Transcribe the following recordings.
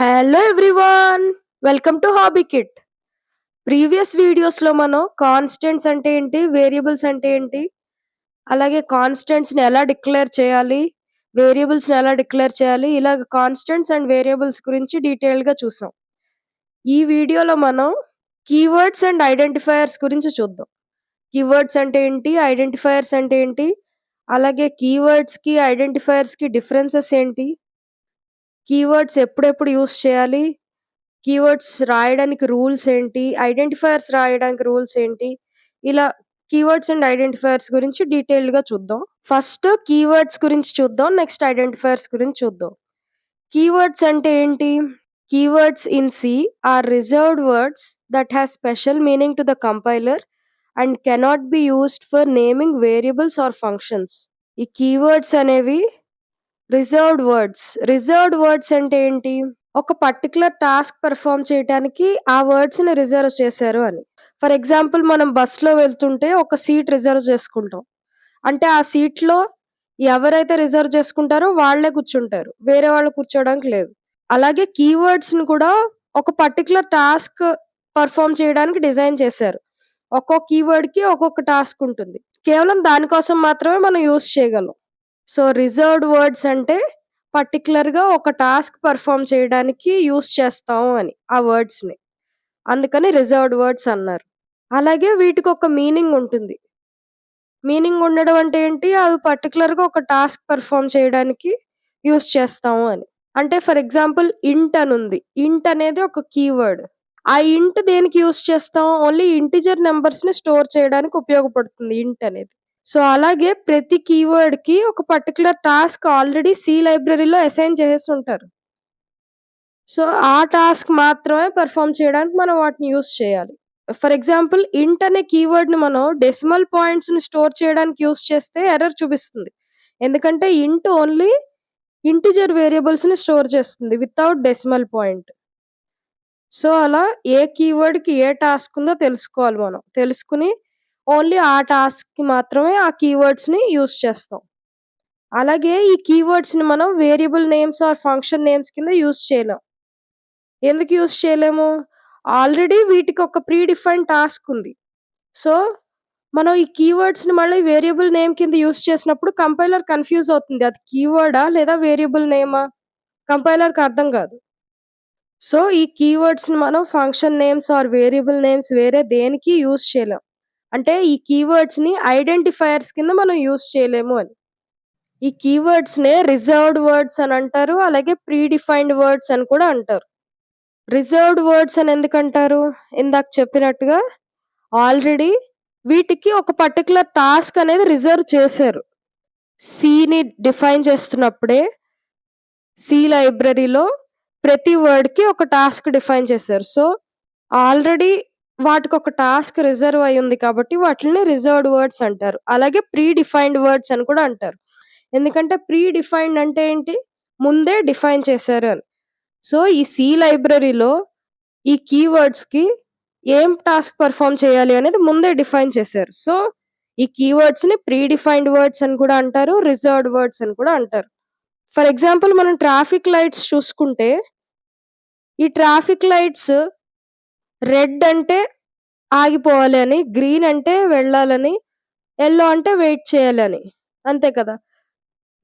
Hello everyone! Welcome to hobby kit. Previous వీడియోస్‌లో మనం constants అంటే ఏంటి? వేరియబుల్స్ అంటే ఏంటి? అలాగే కాన్స్టెంట్స్‌ని ఎలా డిక్లేర్ చేయాలి? వేరియబుల్స్‌ని ఎలా డిక్లేర్ చేయాలి? ఇలాగ కాన్స్టెంట్స్ అండ్ వేరియబుల్స్ గురించి డీటెయిల్డ్‌గా చూసాం. ఈ వీడియోలో మనం కీవర్డ్స్ అండ్ ఐడెంటిఫైయర్స్ గురించి చూద్దాం. కీవర్డ్స్ అంటే ఏంటి? ఐడెంటిఫైయర్స్ అంటే ఏంటి? అలాగే కీవర్డ్స్‌కి, ఐడెంటిఫైయర్స్‌కి డిఫరెన్సెస్ ఏంటి? కీవర్డ్స్ ఎప్పుడెప్పుడు యూజ్ చేయాలి? కీవర్డ్స్ రాయడానికి రూల్స్ ఏంటి? ఐడెంటిఫైయర్స్ రాయడానికి రూల్స్ ఏంటి? ఇలా కీవర్డ్స్ అండ్ ఐడెంటిఫైయర్స్ గురించి డీటెయిల్డ్‌గా చూద్దాం. ఫస్ట్ కీవర్డ్స్ గురించి చూద్దాం. నెక్స్ట్ ఐడెంటిఫైయర్స్ గురించి చూద్దాం. కీవర్డ్స్ అంటే ఏంటి? Keywords in C are reserved words that have special meaning to the compiler and cannot be used for naming variables or functions. ఈ కీవర్డ్స్ అనేవి రిజర్వ్డ్ వర్డ్స్ అంటే ఏంటి? ఒక పర్టిక్యులర్ టాస్క్ పెర్ఫార్మ్ చేయటానికి ఆ వర్డ్స్‌ని రిజర్వ్ చేశారు అని. ఫర్ ఎగ్జాంపుల్ మనం బస్‌లో వెళ్తుంటే ఒక సీట్ రిజర్వ్ చేసుకుంటాం. అంటే ఆ సీట్‌లో ఎవరైతే రిజర్వ్ చేసుకుంటారో వాళ్ళే కూర్చుంటారు. వేరే వాళ్ళు కూర్చోవడానికి లేదు. అలాగే కీవర్డ్స్‌ని కూడా ఒక పర్టిక్యులర్ టాస్క్ పెర్ఫార్మ్ చేయడానికి డిజైన్ చేశారు. ఒక్కొక్క కీవర్డ్‌కి ఒక్కొక్క టాస్క్ ఉంటుంది. కేవలం దాని కోసం మాత్రమే మనం యూజ్ చేయగలం. సో, రిజర్వ్డ్ వర్డ్స్ అంటే పర్టిక్యులర్‌గా ఒక టాస్క్ పెర్ఫార్మ్ చేయడానికి యూజ్ చేస్తాం అని ఆ వర్డ్స్‌ని. అందుకని రిజర్వ్డ్ వర్డ్స్ అన్నారు. అలాగే వీటికొక మీనింగ్ ఉంటుంది. మీనింగ్ ఉండడం అంటే ఏంటి? అవి పర్టిక్యులర్‌గా ఒక టాస్క్ పెర్ఫార్మ్ చేయడానికి యూజ్ చేస్తాము అని. అంటే ఫర్ ఎగ్జాంపుల్ ఇంట్ అనుంది. ఇంట్ అనేది ఒక కీవర్డ్. ఆ ఇంట్ దేనికి యూజ్ చేస్తాం? ఓన్లీ ఇంటిజర్ నంబర్స్‌ని స్టోర్ చేయడానికి ఉపయోగపడుతుంది ఇంట్ అనేది. సో, అలాగే ప్రతి కీవర్డ్‌కి ఒక పర్టిక్యులర్ టాస్క్ ఆల్రెడీ సి లైబ్రరీలో అసైన్ చేసేసుంటారు. సో, ఆ టాస్క్ మాత్రమే పెర్ఫార్మ్ చేయడానికి మనం వాటిని యూజ్ చేయాలి. ఫర్ ఎగ్జాంపుల్ ఇంట్ అనే కీవర్డ్‌ని మనం డెసిమల్ పాయింట్స్‌ని స్టోర్ చేయడానికి యూజ్ చేస్తే ఎర్రర్ చూపిస్తుంది. ఎందుకంటే ఇంట్ ఓన్లీ ఇంటిజర్ వేరియబుల్స్‌ని స్టోర్ చేస్తుంది వితౌట్ డెసిమల్ పాయింట్. సో, అలా ఏ కీవర్డ్‌కి ఏ టాస్క్ ఉందో తెలుసుకోవాలి మనం. తెలుసుకొని ఓన్లీ ఆ టాస్క్‌కి మాత్రమే ఆ కీవర్డ్స్‌ని యూజ్ చేస్తాం. అలాగే ఈ కీవర్డ్స్‌ని మనం variable names or function names కింద యూజ్ చేయలేం. ఎందుకు యూజ్ చేయలేము? ఆల్రెడీ వీటికొక ప్రీ డిఫైన్డ్ టాస్క్ ఉంది. సో, మనం ఈ కీవర్డ్స్‌ని మళ్ళీ వేరియబుల్ నేమ్ కింద యూజ్ చేసినప్పుడు కంపైలర్ కన్‌ఫ్యూజ్ అవుతుంది. అది కీవర్డా? లేదా వేరియబుల్ నేమా? కంపైలర్‌కి అర్థం కాదు. సో, ఈ కీవర్డ్స్‌ని మనం function names or variable names వేరే దేనికి యూజ్ చేయలేం. అంటే ఈ కీవర్డ్స్‌ని ఐడెంటిఫైయర్స్ కింద మనం యూజ్ చేయలేము అని. ఈ కీవర్డ్స్‌నే రిజర్వ్డ్ వర్డ్స్ అని అంటారు. అలాగే ప్రీ డిఫైన్డ్ వర్డ్స్ అని కూడా అంటారు. రిజర్వ్డ్ వర్డ్స్ అని ఎందుకంటారు? ఇందాక చెప్పినట్టుగా ఆల్రెడీ వీటికి ఒక పర్టిక్యులర్ టాస్క్ అనేది రిజర్వ్ చేశారు. సిని డిఫైన్ చేస్తున్నప్పుడే సి లైబ్రరీలో ప్రతి వర్డ్‌కి ఒక టాస్క్ డిఫైన్ చేశారు. సో, ఆల్రెడీ వాటికొక టాస్క్ రిజర్వ్ అయ్యుంది కాబట్టి వాటిల్ని రిజర్వ్డ్ వర్డ్స్ అంటారు. అలాగే ప్రీ డిఫైన్డ్ వర్డ్స్ అని కూడా అంటారు. ఎందుకంటే ప్రీ డిఫైన్డ్ అంటే ఏంటి? ముందే డిఫైన్ చేశారు అని. సో, ఈ సి లైబ్రరీలో ఈ కీవర్డ్స్‌కి ఏం టాస్క్ పెర్ఫార్మ్ చేయాలి అనేది ముందే డిఫైన్ చేశారు. సో, ఈ కీవర్డ్స్‌ని ప్రీ డిఫైన్డ్ వర్డ్స్ అని కూడా అంటారు. రిజర్వ్డ్ వర్డ్స్ అని కూడా అంటారు. ఫర్ ఎగ్జాంపుల్ మనం ట్రాఫిక్ లైట్స్ చూసుకుంటే, ఈ ట్రాఫిక్ లైట్స్ రెడ్ అంటే ఆగిపోవాలి అని, గ్రీన్ అంటే వెళ్ళాలని, యెల్లో అంటే వెయిట్ చేయాలని. అంతే కదా!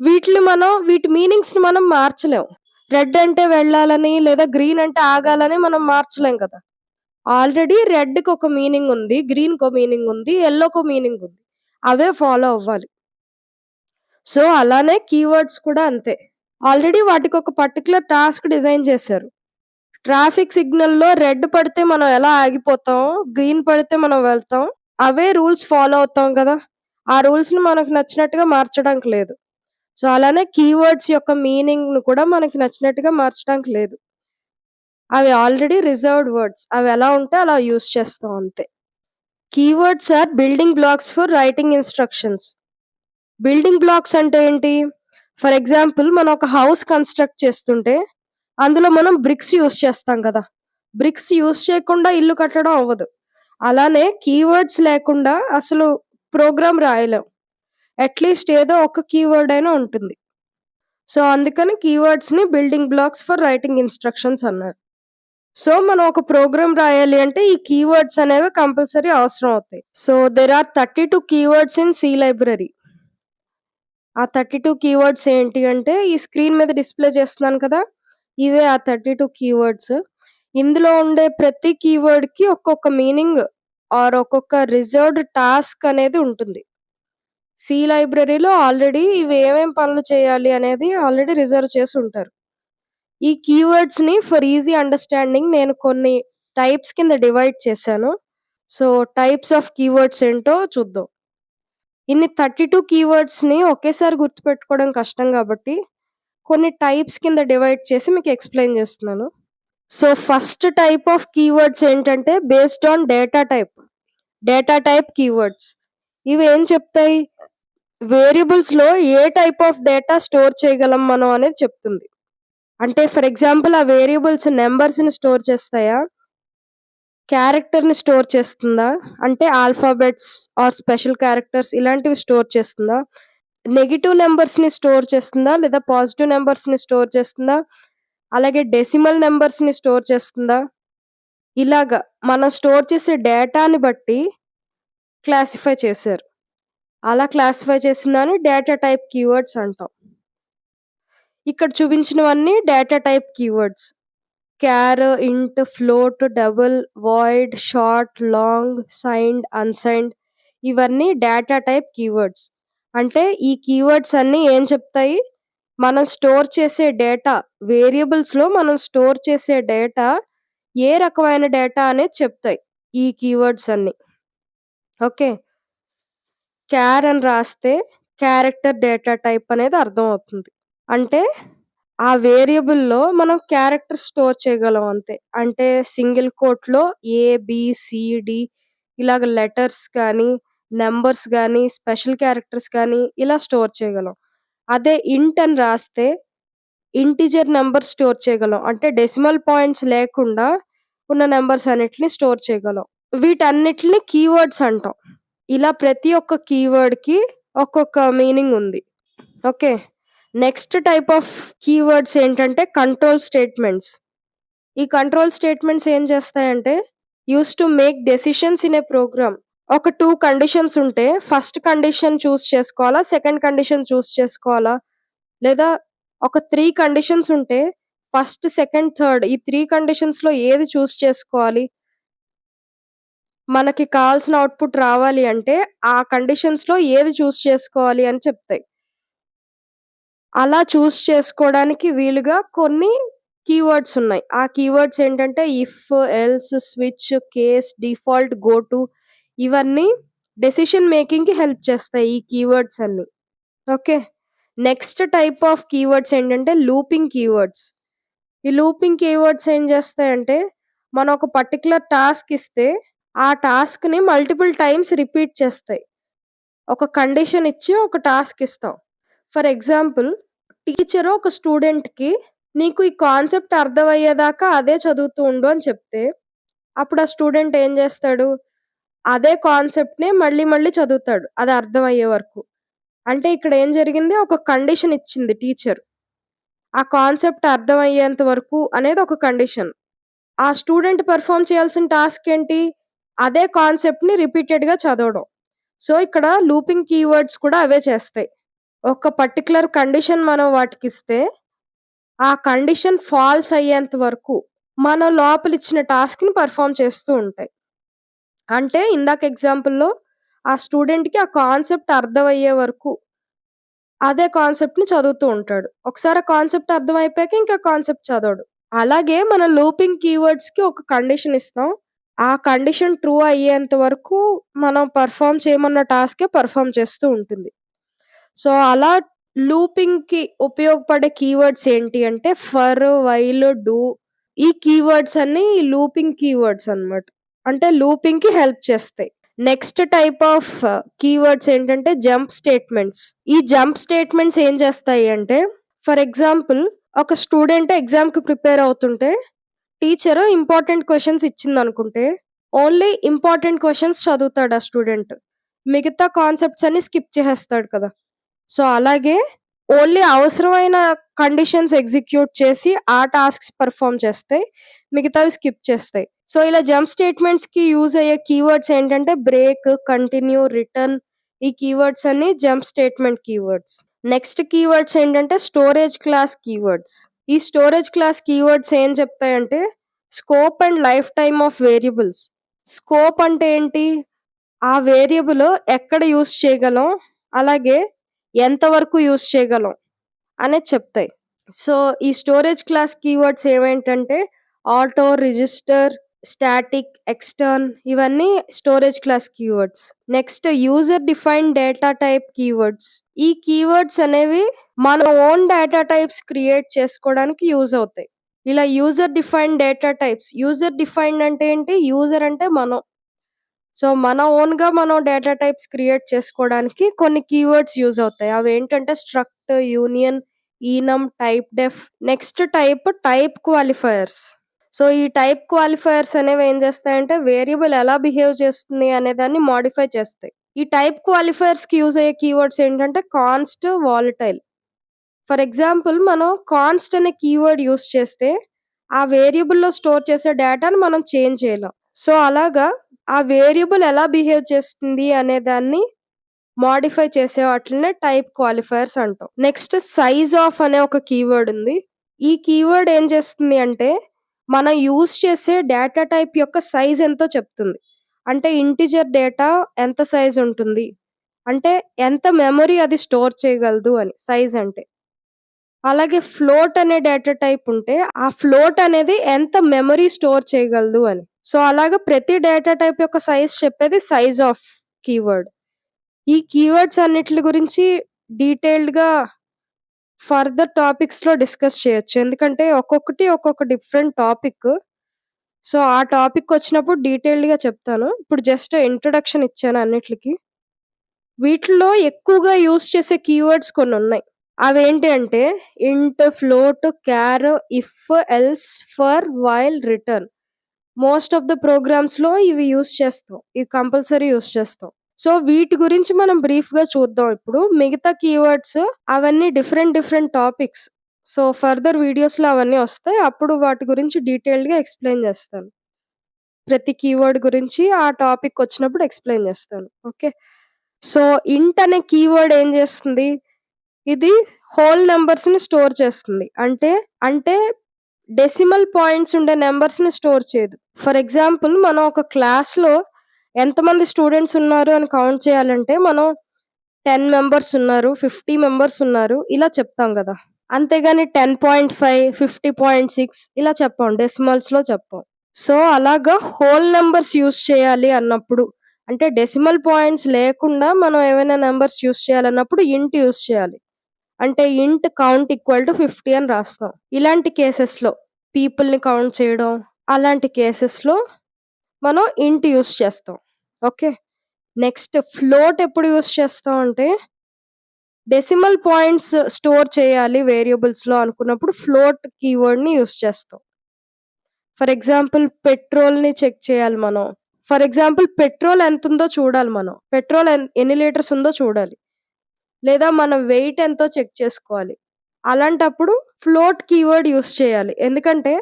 వీటి మీనింగ్స్‌ని మనం మార్చలేం. రెడ్ అంటే వెళ్ళాలని లేదా గ్రీన్ అంటే ఆగాలని మనం మార్చలేం కదా! ఆల్రెడీ రెడ్‌కొక మీనింగ్ ఉంది. గ్రీన్‌కో మీనింగ్ ఉంది. యెల్లోకో మీనింగ్ ఉంది. అవే ఫాలో అవ్వాలి. సో, అలానే కీవర్డ్స్ కూడా అంతే. ఆల్రెడీ వాటికొక పర్టిక్యులర్ టాస్క్ డిజైన్ చేశారు. ట్రాఫిక్ సిగ్నల్‌లో రెడ్ పడితే మనం ఎలా ఆగిపోతాం, గ్రీన్ పడితే మనం వెళ్తాం. అవే రూల్స్ ఫాలో అవుతాం గదా! ఆ రూల్స్‌ని మనకు నచ్చినట్టుగా మార్చడానికి లేదు. సో, అలానే కీవర్డ్స్ యొక్క మీనింగ్‌ని కూడా మనకి నచ్చినట్టుగా మార్చడానికి లేదు. అవి ఆల్రెడీ రిజర్వ్డ్ వర్డ్స్. అవి ఎలా ఉంటే అలా యూజ్ చేస్తాం అంతే. Keywords are building blocks for writing instructions. Building blocks అంటే ఏంటి? ఫర్ ఎగ్జాంపుల్ మనం ఒక హౌస్ కన్‌స్ట్రక్ట్ చేస్తుంటే, అందులో మనం బ్రిక్స్ యూజ్ చేస్తాం కదా! బ్రిక్స్ యూజ్ చేయకుండా ఇల్లు కట్టడం అవ్వదు. అలానే కీవర్డ్స్ లేకుండా అసలు ప్రోగ్రామ్ రాయలేం. అట్‌లీస్ట్ ఏదో ఒక కీవర్డ్ అయినా ఉంటుంది. సో, అందుకని కీవర్డ్స్‌ని building blocks for writing instructions అన్నారు. సో, మనం ఒక ప్రోగ్రామ్ రాయాలి అంటే ఈ కీవర్డ్స్ అనేవి కంపల్సరీ అవసరం అవుతాయి. So, there are 32 keywords in C library. ఆ 32 కీవర్డ్స్ ఏంటి అంటే, ఈ స్క్రీన్ మీద డిస్‌ప్లే చేస్తున్నాను కదా! ఇవే ఆ 32 కీవర్డ్స్. ఇందులో ఉండే ప్రతి కీవర్డ్‌కి ఒక్కొక్క మీనింగ్ ఆర్ ఒక్కొక్క రిజర్వ్డ్ టాస్క్ అనేది ఉంటుంది. సి లైబ్రరీలో ఆల్రెడీ ఇవి ఏమేం పనులు చేయాలి అనేది ఆల్రెడీ రిజర్వ్ చేసి ఉంటారు. ఈ కీవర్డ్స్‌ని ఫర్ ఈజీ అండర్‌స్టాండింగ్ నేను కొన్ని టైప్స్ కింద డివైడ్ చేశాను. సో, టైప్స్ ఆఫ్ కీవర్డ్స్ ఏంటో చూద్దాం. ఇన్ని 32 కీవర్డ్స్‌ని ఒకేసారి గుర్తుపెట్టుకోవడం కష్టం గాబట్టి, కొన్ని టైప్స్ కింద డివైడ్ చేసి మీకు ఎక్స్‌ప్లెయిన్ జేస్తున్నాను. So, first type of keywords ఏంటంటే based on data type. Data type keywords. ఇవేం చెప్తాయి? వేరియబుల్స్‌లో ఏ టైప్ ఆఫ్ డేటా స్టోర్ చేయగలం మనం అనేది చెప్తుంది. అంటే ఫర్ ఎగ్జాంపుల్ ఆ వేరియబుల్స్ నంబర్స్‌ని స్టోర్ చేస్తాయా? క్యారెక్టర్‌ని స్టోర్ చేస్తుందా? అంటే ఆల్ఫాబెట్స్ ఆర్ స్పెషల్ క్యారెక్టర్స్ ఇలాంటివి స్టోర్ చేస్తుందా? నెగెటివ్ నంబర్స్‌ని స్టోర్ చేస్తుందా? లేదా పాజిటివ్ నంబర్స్‌ని స్టోర్ చేస్తుందా? అలాగే డెసిమల్ నంబర్స్‌ని స్టోర్ చేస్తుందా? ఇలాగ మనం స్టోర్ చేసే డేటాని బట్టి క్లాసిఫై చేశారు. అలా క్లాసిఫై చేసిన దాన్ని డేటా టైప్ కీవర్డ్స్ అంటాం. ఇక్కడ చూపించినవన్నీ డేటా టైప్ కీవర్డ్స్. క్యార్, ఇంట్, float, double, void, short, long, signed, unsigned ఇవన్నీ డేటా టైప్ కీవర్డ్స్. అంటే ఈ కీవర్డ్స్ అన్నీ ఏం చెప్తాయి? మనం స్టోర్ చేసే డేటా వేరియబుల్స్‌లో మనం స్టోర్ చేసే డేటా ఏ రకమైన డేటా అనేది చెప్తాయి. ఈ కీవర్డ్స్ అన్నీ. ఓకే. క్యార్ అని రాస్తే క్యారెక్టర్ డేటా టైప్ అనేది అర్థమవుతుంది. అంటే ఆ వేరియబుల్‌లో మనం క్యారెక్టర్స్ స్టోర్ చేయగలం అంతే. అంటే సింగిల్ కోట్‌లో ఏ, బి, సి, డి ఇలాగ లెటర్స్ కానీ, నంబర్స్ గానీ, స్పెషల్ క్యారెక్టర్స్ కానీ ఇలా స్టోర్ చేయగలం. అదే ఇంట్ అని రాస్తే ఇంటిజర్ నంబర్స్ స్టోర్ చేయగలం. అంటే డెసిమల్ పాయింట్స్ లేకుండా ఉన్న నంబర్స్ అన్నిటిని స్టోర్ చేయగలం. వీటన్నిటిని కీవర్డ్స్ అంటాం. ఇలా ప్రతి ఒక్క కీవర్డ్‌కి ఒక్కొక్క మీనింగ్ ఉంది. Okay. Next type of keywords ఏంటంటే కంట్రోల్ స్టేట్‌మెంట్స్. ఈ కంట్రోల్ స్టేట్‌మెంట్స్ ఏం చేస్తాయంటే used to make decisions in a program. ఒక 2 కండిషన్స్ ఉంటే ఫస్ట్ కండిషన్ చూస్ చేసుకోవాలా? సెకండ్ కండిషన్ చూస్ చేసుకోవాలా? లేదా ఒక 3 కండిషన్స్ ఉంటే ఫస్ట్, సెకండ్, థర్డ్ ఈ 3 కండిషన్స్‌లో ఏది చూస్ చేసుకోవాలి? మనకి కావాల్సిన ఔట్‌పుట్ రావాలి అంటే ఆ కండిషన్స్‌లో ఏది చూస్ చేసుకోవాలి అని చెప్తాయి. అలా చూస్ చేసుకోవడానికి వీలుగా కొన్ని కీవర్డ్స్ ఉన్నాయి. ఆ కీవర్డ్స్ ఏంటంటే if, else, switch, case, default, go to ఇవన్నీ డెసిషన్ మేకింగ్‌కి హెల్ప్ చేస్తాయి ఈ కీవర్డ్స్ అన్నీ. Okay. Next type of keywords ఏంటంటే లూపింగ్ కీవర్డ్స్. ఈ లూపింగ్ కీవర్డ్స్ ఏం చేస్తాయంటే మనం ఒక పర్టిక్యులర్ టాస్క్ ఇస్తే ఆ టాస్క్‌ని మల్టిపుల్ టైమ్స్ రిపీట్ చేస్తాయి. ఒక కండిషన్ ఇచ్చి ఒక టాస్క్ ఇస్తాం. ఫర్ ఎగ్జాంపుల్ టీచరు ఒక స్టూడెంట్‌కి "నీకు ఈ కాన్సెప్ట్ అర్థమయ్యేదాకా అదే చదువుతూ ఉండు" అని చెప్తే, అప్పుడు ఆ స్టూడెంట్ ఏం చేస్తాడు? అదే కాన్సెప్ట్‌నే మళ్ళీ మళ్ళీ చదువుతాడు. అది అర్థమయ్యే వరకు. అంటే ఇక్కడ ఏం జరిగింది? ఒక కండిషన్ ఇచ్చింది టీచర్. ఆ కాన్సెప్ట్ అర్థమయ్యేంత వరకు అనేది ఒక కండిషన్. ఆ స్టూడెంట్ పెర్ఫార్మ్ చేయాల్సిన టాస్క్ ఏంటి? అదే కాన్సెప్ట్‌ని రిపీటెడ్‌గా చదవడం. సో, ఇక్కడ లూపింగ్ కీవర్డ్స్ కూడా అవే చేస్తాయి. ఒక పర్టిక్యులర్ కండిషన్ మనం వాటికిస్తే, ఆ కండిషన్ ఫాల్స్ అయ్యేంత వరకు మనం లోపలిచ్చిన టాస్క్‌ని పెర్ఫార్మ్ చేస్తూ ఉంటాయి. అంటే ఇందాక ఎగ్జాంపుల్‌లో ఆ స్టూడెంట్‌కి ఆ కాన్సెప్ట్ అర్థమయ్యే వరకు అదే కాన్సెప్ట్‌ని చదువుతూ ఉంటాడు. ఒకసారి ఆ కాన్సెప్ట్ అర్థమైపోయాక ఇంకా కాన్సెప్ట్ చదవడు. అలాగే మనం లూపింగ్ కీవర్డ్స్‌కి ఒక కండిషన్ ఇస్తాం. ఆ కండిషన్ ట్రూ అయ్యేంత వరకు మనం పెర్ఫార్మ్ చేయమన్న టాస్కే పెర్ఫార్మ్ చేస్తూ ఉంటుంది. సో, అలా లూపింగ్‌కి ఉపయోగపడే కీవర్డ్స్ ఏంటి అంటే ఫర్, వైల్, డూ ఈ కీవర్డ్స్ అన్నీ లూపింగ్ కీవర్డ్స్ అన్నమాట. అంటే లూపింగ్‌కి హెల్ప్ చేస్తాయి. నెక్స్ట్ టైప్ ఆఫ్ కీవర్డ్స్ ఏంటంటే జంప్ స్టేట్‌మెంట్స్. ఈ జంప్ స్టేట్‌మెంట్స్ ఏం చేస్తాయి అంటే ఫర్ ఎగ్జాంపుల్ ఒక స్టూడెంట్ ఎగ్జామ్‌కి ప్రిపేర్ అవుతుంటే టీచరు ఇంపార్టెంట్ క్వెషన్స్ ఇచ్చిందనుకుంటే ఓన్లీ ఇంపార్టెంట్ క్వెషన్స్ చదువుతాడు ఆ స్టూడెంట్. మిగతా కాన్సెప్ట్స్ అన్ని స్కిప్ చేసేస్తాడు కదా! సో, అలాగే ఓన్లీ అవసరమైన కండిషన్స్ ఎగ్జిక్యూట్ చేసి ఆ టాస్క్స్ పెర్ఫార్మ్ చేస్తాయి. మిగతావి స్కిప్ చేస్తాయి. సో, ఇలా జంప్ స్టేట్మెంట్స్‌కి యూజ్ అయ్యే కీవర్డ్స్ ఏంటంటే బ్రేక్, కంటిన్యూ, రిటర్న్ ఈ కీవర్డ్స్ అన్నీ jump statement keywords. Next keywords ఏంటంటే స్టోరేజ్ క్లాస్ కీవర్డ్స్. ఈ స్టోరేజ్ క్లాస్ కీవర్డ్స్ ఏం చెప్తాయంటే scope and life time of variables. Scope అంటే ఏంటి? ఆ వేరియబుల్ ఎక్కడ యూజ్ చేయగలం, అలాగే ఎంతవరకు యూజ్ చేయగలం అనేది చెప్తాయి. సో, ఈ స్టోరేజ్ క్లాస్ కీవర్డ్స్ ఏవేంటంటే ఆటో, రిజిస్టర్, స్టాటిక్, ఎక్స్టర్న్ ఇవన్నీ storage class keywords. Next user defined data type keywords. ఈ కీవర్డ్స్ అనేవి మన ఓన్ డేటా టైప్స్ క్రియేట్ చేసుకోవడానికి యూజ్ అవుతాయి. ఇలా user defined data types. User defined అంటే ఏంటి? యూజర్ అంటే మనం. సో, మన ఓన్‌గా మనం డేటా టైప్స్ క్రియేట్ చేసుకోవడానికి కొన్ని కీవర్డ్స్ యూజ్ అవుతాయి. అవేంటంటే struct, union, enum, typedef. Next type qualifiers. So, ఈ టైప్ క్వాలిఫైయర్స్ అనేవి ఏం చేస్తాయంటే వేరియబుల్ ఎలా బిహేవ్ చేస్తుంది అనే దాన్ని మోడిఫై చేస్తాయి. ఈ టైప్ క్వాలిఫైయర్స్‌కి యూజ్ అయ్యే కీవర్డ్స్ ఏంటంటే కాన్స్ట్, వాలటైల్. ఫర్ ఎగ్జాంపుల్ మనం కాన్స్ట్ అనే కీవర్డ్ యూజ్ చేస్తే ఆ వేరియబుల్‌లో స్టోర్ చేసే డేటాను మనం చేంజ్ చేయలేం. సో, అలాగా ఆ వేరియబుల్ ఎలా బిహేవ్ చేస్తుంది అనే దాన్ని మోడిఫై చేసే వాటిల్నే టైప్ క్వాలిఫైయర్స్ అంటాం. నెక్స్ట్ సైజ్ ఆఫ్ అనే ఒక కీవర్డ్ ఉంది. ఈ కీవర్డ్ ఏం చేస్తుంది అంటే మనం యూజ్ చేసే డేటా టైప్ యొక్క సైజ్ ఎంతో చెప్తుంది. అంటే ఇంటిజర్ డేటా ఎంత సైజ్ ఉంటుంది? అంటే ఎంత మెమరీ అది స్టోర్ చేయగలదు అని సైజ్ అంటే. అలాగే ఫ్లోట్ అనే డేటా టైప్ ఉంటే ఆ ఫ్లోట్ అనేది ఎంత మెమరీ స్టోర్ చేయగలదు అని. సో, అలాగా ప్రతి డేటా టైప్ యొక్క సైజ్ చెప్పేది సైజ్ ఆఫ్ కీవర్డ్. ఈ కీవర్డ్స్ అన్నిట్లి గురించి డీటెయిల్డ్‌గా ఫర్దర్ టాపిక్స్‌లో డిస్కస్ చేయొచ్చు. ఎందుకంటే ఒక్కొక్కటి ఒక్కొక్క డిఫరెంట్ టాపిక్. సో, ఆ టాపిక్ వచ్చినప్పుడు డీటెయిల్డ్‌గా చెప్తాను. ఇప్పుడు జస్ట్ ఇంట్రొడక్షన్ ఇచ్చాను అన్నిట్లికి. వీటిల్లో ఎక్కువగా యూజ్ చేసే కీవర్డ్స్ కొన్నున్నాయి. అవేంటి అంటే int, float, char, if, else, for, while, return. Most of the ప్రోగ్రామ్స్‌లో ఇవి యూజ్ చేస్తాం. ఇవి కంపల్సరీ యూజ్ చేస్తాం. సో, వీటి గురించి మనం బ్రీఫ్‌గా చూద్దాం ఇప్పుడు. మిగతా కీవర్డ్స్ అవన్నీ డిఫరెంట్ టాపిక్స్. సో, ఫర్దర్ వీడియోస్‌లో అవన్నీ వస్తాయి. అప్పుడు వాటి గురించి డీటెయిల్డ్‌గా ఎక్స్‌ప్లెయిన్ చేస్తాను. ప్రతి కీవర్డ్ గురించి ఆ టాపిక్ వచ్చినప్పుడు ఎక్స్‌ప్లెయిన్ చేస్తాను. ఓకే. సో, ఇంట్ అనే కీవర్డ్ ఏం చేస్తుంది? ఇది హోల్ నంబర్స్‌ని స్టోర్ చేస్తుంది. అంటే డెసిమల్ పాయింట్స్ ఉండే నంబర్స్‌ని స్టోర్ చేయదు. ఫర్ ఎగ్జాంపుల్ మనం ఒక క్లాస్‌లో ఎంతమంది స్టూడెంట్స్ ఉన్నారు అని కౌంట్ చేయాలంటే మనం 10 మెంబర్స్ ఉన్నారు, 50 మెంబర్స్ ఉన్నారు ఇలా చెప్తాం గదా! అంతేగాని 10.5, 50.6 ఇలా చెప్పం. డెసిమల్స్‌లో చెప్పం. సో, అలాగా హోల్ నంబర్స్ యూజ్ చేయాలి అన్నప్పుడు అంటే డెసిమల్ పాయింట్స్ లేకుండా మనం ఏవైనా నంబర్స్ యూజ్ చేయాలన్నప్పుడు ఇంట్ యూజ్ చేయాలి. అంటే ఇంట్ కౌంట్ ఈక్వల్ టు 50 అని రాస్తాం. ఇలాంటి కేసెస్‌లో పీపుల్‌ని కౌంట్ చేయడం, అలాంటి కేసెస్‌లో మనం ఇంట్ యూజ్ చేస్తాం. ఓకే. నెక్స్ట్ ఫ్లోట్ ఎప్పుడు యూజ్ చేస్తాం అంటే డెసిమల్ పాయింట్స్ స్టోర్ చేయాలి వేరియబుల్స్‌లో అనుకున్నప్పుడు ఫ్లోట్ కీవర్డ్‌ని యూజ్ చేస్తాం. ఫర్ ఎగ్జాంపుల్ పెట్రోల్‌ని చెక్ చేయాలి మనం. ఫర్ ఎగ్జాంపుల్ పెట్రోల్ ఎంతుందో చూడాలి మనం. పెట్రోల్ ఎన్ని లీటర్స్ ఉందో చూడాలి. లేదా మన వెయిట్ ఎంతో చెక్ చేసుకోవాలి. అలాంటప్పుడు ఫ్లోట్ కీవర్డ్ యూజ్ చేయాలి. ఎందుకంటే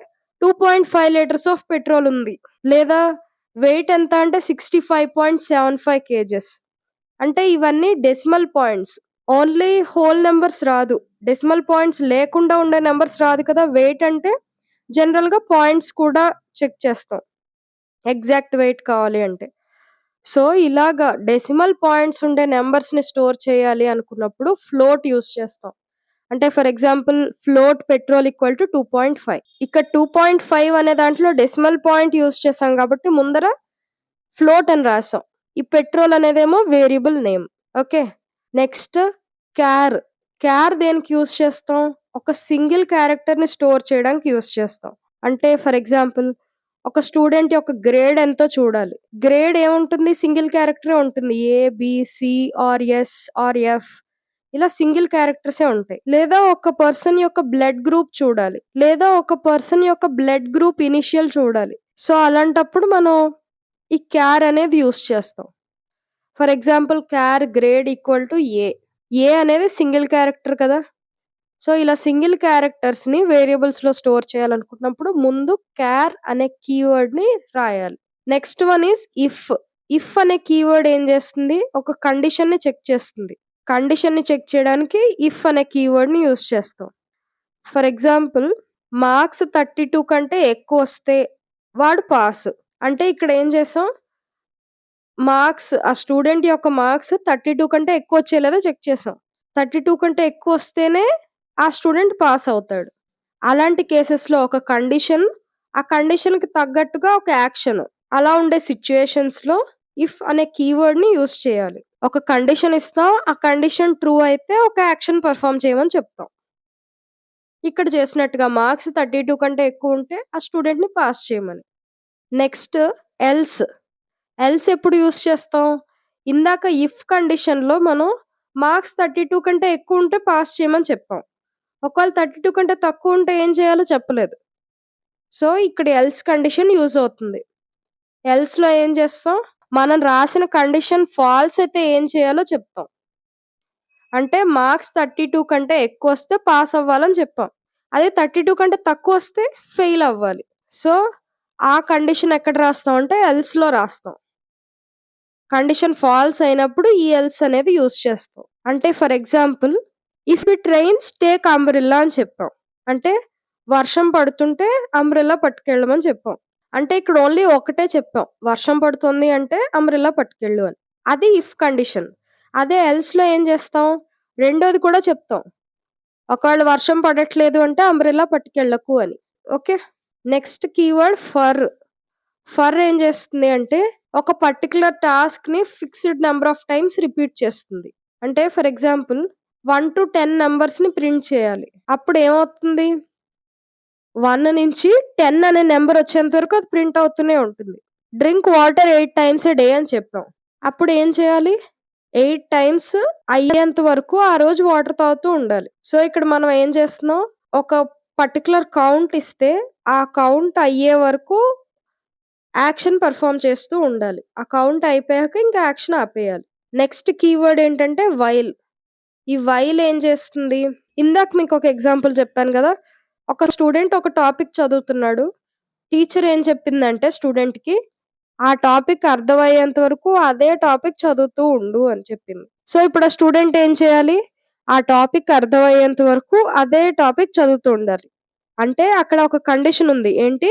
2.5 లీటర్స్ ఆఫ్ పెట్రోల్ ఉంది. లేదా వెయిట్ ఎంత అంటే 65.75 కేజెస్. అంటే ఇవన్నీ decimal points. Only whole numbers రాదు. డెసిమల్ పాయింట్స్ లేకుండా ఉండే నంబర్స్ రాదు కదా! వెయిట్ అంటే జనరల్‌గా పాయింట్స్ కూడా చెక్ చేస్తాం. ఎగ్జాక్ట్ వెయిట్ కావాలి అంటే. సో, ఇలాగా డెసిమల్ పాయింట్స్ ఉండే నంబర్స్‌ని స్టోర్ చేయాలి అనుకున్నప్పుడు ఫ్లోట్ యూజ్ చేస్తాం. అంటే for example float petrol equal to 2.5. ఇక్కడ 2.5 అనే దాంట్లో డెసిమల్ పాయింట్ యూజ్ చేసాం కాబట్టి ముందర ఫ్లోట్ అని రాసాం. ఈ పెట్రోల్ అనేదేమో variable name. Okay. Next char. Char దేనికి యూజ్ చేస్తాం? ఒక సింగిల్ క్యారెక్టర్‌ని స్టోర్ చేయడానికి యూజ్ చేస్తాం. అంటే ఫర్ ఎగ్జాంపుల్ ఒక స్టూడెంట్ యొక్క గ్రేడ్ ఎంతో చూడాలి. గ్రేడ్ ఏముంటుంది? సింగిల్ క్యారెక్టరే ఉంటుంది. A, B, C or S or F ఇలా సింగిల్ క్యారెక్టర్సే ఉంటాయి. లేదా ఒక పర్సన్ యొక్క బ్లడ్ గ్రూప్ చూడాలి. లేదా ఒక పర్సన్ యొక్క బ్లడ్ గ్రూప్ ఇనీషియల్ చూడాలి. సో, అలాంటప్పుడు మనం ఈ క్యార్ అనేది యూజ్ చేస్తాం. For example char grade equal to A. A అనేది సింగిల్ క్యారెక్టర్ కదా! సో, ఇలా సింగిల్ క్యారెక్టర్స్‌ని వేరియబుల్స్‌లో స్టోర్ చేయాలనుకున్నప్పుడు ముందు క్యార్ అనే కీవర్డ్‌ని రాయాలి. Next one is if. If అనే కీవర్డ్ ఏం చేస్తుంది? ఒక కండిషన్‌ని చెక్ చేస్తుంది. కండిషన్‌ని చెక్ చేయడానికి ఇఫ్ అనే కీవర్డ్‌ని యూజ్ చేస్తాం. ఫర్ ఎగ్జాంపుల్ మార్క్స్ 32 కంటే ఎక్కువొస్తే వాడు పాస్. అంటే ఇక్కడ ఏం చేసాం? ఆ స్టూడెంట్ యొక్క మార్క్స్ 32 కంటే ఎక్కువొచ్చాయో లేదో చెక్ చేసాం. 32 కంటే ఎక్కువొస్తేనే ఆ స్టూడెంట్ పాస్ అవుతాడు. అలాంటి కేసెస్‌లో ఒక కండిషన్, ఆ కండిషన్‌కి తగ్గట్టుగా ఒక యాక్షన్. అలా ఉండే సిట్యుయేషన్స్‌లో ఇఫ్ అనే కీవర్డ్‌ని యూజ్ చేయాలి. ఒక కండిషన్ ఇస్తాం. ఆ కండిషన్ ట్రూ అయితే ఒక యాక్షన్ పెర్ఫార్మ్ చేయమని చెప్తాం. ఇక్కడ చేసినట్టుగా మార్క్స్ 32 కంటే ఎక్కువుంటే ఆ స్టూడెంట్‌ని పాస్ చేయమని. Next else. ఎల్స్ ఎప్పుడు యూజ్ చేస్తాం? ఇందాక ఇఫ్ కండిషన్‌లో మనం మార్క్స్ 32 కంటే ఎక్కువుంటే పాస్ చేయమని చెప్పాం. ఒకవేళ 32 కంటే తక్కువుంటే ఏం చేయాలో చెప్పలేదు. సో, ఇక్కడ ఎల్స్ కండిషన్ యూజ్ అవుతుంది. ఎల్స్‌లో ఏం చేస్తాం? మనం రాసిన కండిషన్ ఫాల్స్ అయితే ఏం చేయాలో చెప్తాం. అంటే మార్క్స్ 32 కంటే ఎక్కువొస్తే పాస్ అవ్వాలని చెప్పాం. అదే 32 కంటే తక్కువొస్తే ఫెయిల్ అవ్వాలి. సో, ఆ కండిషన్ ఎక్కడ రాస్తాం అంటే ఎల్స్‌లో రాస్తాం. కండిషన్ ఫాల్స్ అయినప్పుడు ఈ ఎల్స్ అనేది యూజ్ చేస్తాం. అంటే for example if it rains take umbrella అని చెప్పాం. అంటే వర్షం పడుతుంటే అంబ్రెల్లా పట్టుకెళ్ళమని చెప్పాం. అంటే ఇక్కడ ఓన్లీ ఒకటే చెప్పాం. వర్షం పడుతుంది అంటే అంబ్రెల్లా పట్టుకెళ్ళు అని. అది ఇఫ్ కండిషన్. అదే ఎల్స్‌లో ఏం చేస్తాం? రెండోది కూడా చెప్తాం. ఒకవేళ వర్షం పడట్లేదు అంటే అంబ్రెల్లా పట్టుకెళ్ళకు అని. Okay. Next keyword for. For ఏం చేస్తుంది అంటే ఒక పర్టిక్యులర్ టాస్క్‌ని fixed number of times repeat చేస్తుంది. అంటే ఫర్ ఎగ్జాంపుల్ 1-10 నంబర్స్‌ని ప్రింట్ చేయాలి. అప్పుడు ఏమవుతుంది? 1 నుంచి 10 అనే నంబర్ వచ్చేంత వరకు అది ప్రింట్ అవుతూనే ఉంటుంది. Drink water 8 times a day అని చెప్పాం. అప్పుడు ఏం చేయాలి? 8 టైమ్స్ అయ్యేంత వరకు ఆ రోజు వాటర్ తాగుతూ ఉండాలి. సో, ఇక్కడ మనం ఏం చేస్తున్నాం? ఒక పర్టిక్యులర్ కౌంట్ ఇస్తే, ఆ కౌంట్ అయ్యే వరకు యాక్షన్ పెర్ఫార్మ్ చేస్తూ ఉండాలి. ఆ కౌంట్ అయిపోయాక ఇంకా యాక్షన్ ఆపేయాలి. నెక్స్ట్ కీవర్డ్ ఏంటంటే వైల్. ఈ వైల్ ఏం చేస్తుంది? ఇందాక మీకొక ఎగ్జాంపుల్ చెప్పాను గదా! ఒక స్టూడెంట్ ఒక టాపిక్ చదువుతున్నాడు. టీచర్ ఏం చెప్పిందంటే స్టూడెంట్‌కి, "ఆ టాపిక్ అర్థమయ్యేంత వరకు అదే టాపిక్ చదువుతూ ఉండు" అని చెప్పింది. సో, ఇప్పుడు ఆ స్టూడెంట్ ఏం చేయాలి? ఆ టాపిక్ అర్థమయ్యేంత వరకు అదే టాపిక్ చదువుతూ ఉండాలి. అంటే అక్కడ ఒక కండిషన్ ఉంది. ఏంటి?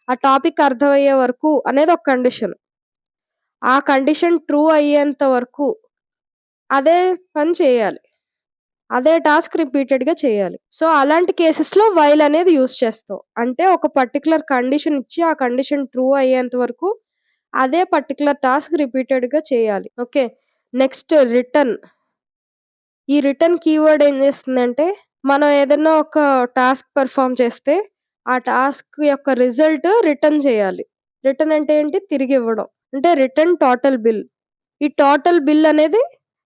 ఆ టాపిక్ అర్థమయ్యే వరకు అనేది ఒక కండిషన్. ఆ కండిషన్ ట్రూ అయ్యేంత వరకు అదే పని చేయాలి. అదే టాస్క్ రిపీటెడ్‌గా చేయాలి. సో, అలాంటి కేసెస్‌లో వైల్ అనేది యూజ్ చేస్తాం. అంటే ఒక పర్టిక్యులర్ కండిషన్ ఇచ్చి, ఆ కండిషన్ ట్రూ అయ్యేంత వరకు అదే పర్టిక్యులర్ టాస్క్ రిపీటెడ్‌గా చేయాలి. ఓకే. Next return. ఈ రిటర్న్ కీవర్డ్ ఏం చేస్తుందంటే, మనం ఏదన్నా ఒక టాస్క్ పెర్ఫార్మ్ చేస్తే, ఆ టాస్క్ యొక్క రిజల్ట్ రిటర్న్ చేయాలి. రిటర్న్ అంటే ఏంటి? తిరిగివ్వడం. అంటే రిటర్న్ టోటల్ బిల్. ఈ టోటల్ బిల్ అనేది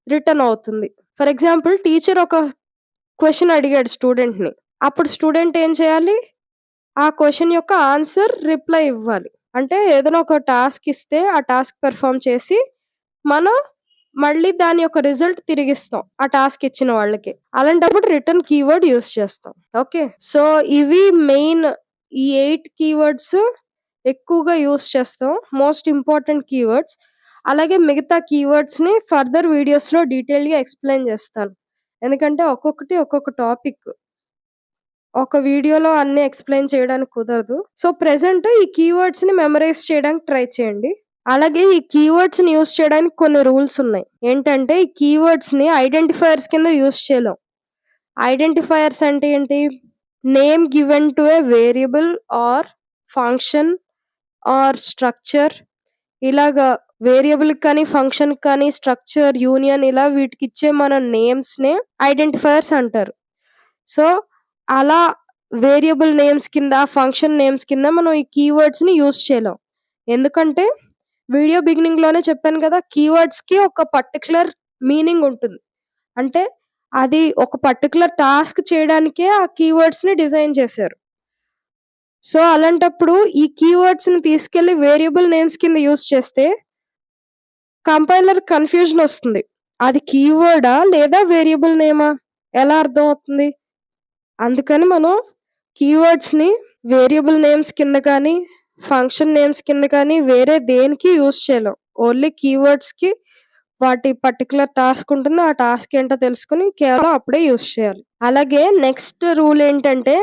రిటర్న్ అవుతుంది. ఫర్ ఎగ్జాంపుల్ టీచర్ ఒక క్వెషన్ అడిగాడు స్టూడెంట్‌ని. అప్పుడు స్టూడెంట్ ఏం చేయాలి? ఆ క్వెషన్ యొక్క ఆన్సర్ రిప్లై ఇవ్వాలి. అంటే ఏదైనా ఒక టాస్క్ ఇస్తే, ఆ టాస్క్ పెర్ఫార్మ్ చేసి, మనం మళ్ళీ దాని యొక్క రిజల్ట్ తిరిగిస్తాం. ఆ టాస్క్ ఇచ్చిన వాళ్ళకి. అలాంటప్పుడు రిటర్న్ కీవర్డ్ యూజ్ చేస్తాం. ఓకే. సో, ఇవి మెయిన్ ఈ 8 కీవర్డ్స్ ఎక్కువగా యూజ్ చేస్తాం. Most important keywords. అలాగే మిగతా కీవర్డ్స్‌ని ఫర్దర్ వీడియోస్‌లో డీటెయిల్‌గా ఎక్స్‌ప్లెయిన్ చేస్తాను. ఎందుకంటే ఒక్కొక్కటి ఒక్కొక్క టాపిక్. ఒక వీడియోలో అన్నీ ఎక్స్‌ప్లెయిన్ చేయడానికి కుదరదు. సో, ప్రెజెంట్ ఈ కీవర్డ్స్‌ని మెమరైజ్ చేయడానికి ట్రై చేయండి. అలాగే ఈ కీవర్డ్స్‌ని యూజ్ చేయడానికి కొన్ని రూల్స్ ఉన్నాయి. ఏంటంటే ఈ కీవర్డ్స్‌ని ఐడెంటిఫైయర్స్ కింద యూజ్ చేయలేం. ఐడెంటిఫైయర్స్ అంటే ఏంటి? Name given to a variable or function or structure ఇలాగా వేరియబుల్‌కి కానీ, ఫంక్షన్‌కి కానీ, స్ట్రక్చర్, యూనియన్ ఇలా వీటికిచ్చే మన నేమ్స్‌నే ఐడెంటిఫైయర్స్ అంటారు. సో, అలా వేరియబుల్ నేమ్స్ కింద, ఫంక్షన్ నేమ్స్ కింద మనం ఈ కీవర్డ్స్‌ని యూజ్ చేయలేం. ఎందుకంటే వీడియో బిగినింగ్‌లోనే చెప్పాను గదా! కీవర్డ్స్‌కి ఒక పర్టిక్యులర్ మీనింగ్ ఉంటుంది. అంటే అది ఒక పర్టిక్యులర్ టాస్క్ చేయడానికే ఆ కీవర్డ్స్‌ని డిజైన్ చేశారు. సో, అలాంటప్పుడు ఈ కీవర్డ్స్‌ని తీసుకెళ్ళి వేరియబుల్ నేమ్స్ కింద యూజ్ చేస్తే కంపైలర్ కన్‌ఫ్యూజనొస్తుంది. అది కీవర్డా? లేదా వేరియబుల్ నేమా? ఎలా అర్థమవుతుంది? అందుకని మనం కీవర్డ్స్‌ని వేరియబుల్ నేమ్స్ కింద కానీ, ఫంక్షన్ నేమ్స్ కింద కానీ వేరే దేనికి యూజ్ చేయలేం. ఓన్లీ కీవర్డ్స్‌కి వాటి పర్టిక్యులర్ టాస్క్ ఉంటుంది. ఆ టాస్క్ ఏంటో తెలుసుకొని కేవలం అప్పుడే యూజ్ చేయాలి. అలాగే నెక్స్ట్ రూల్ ఏంటంటే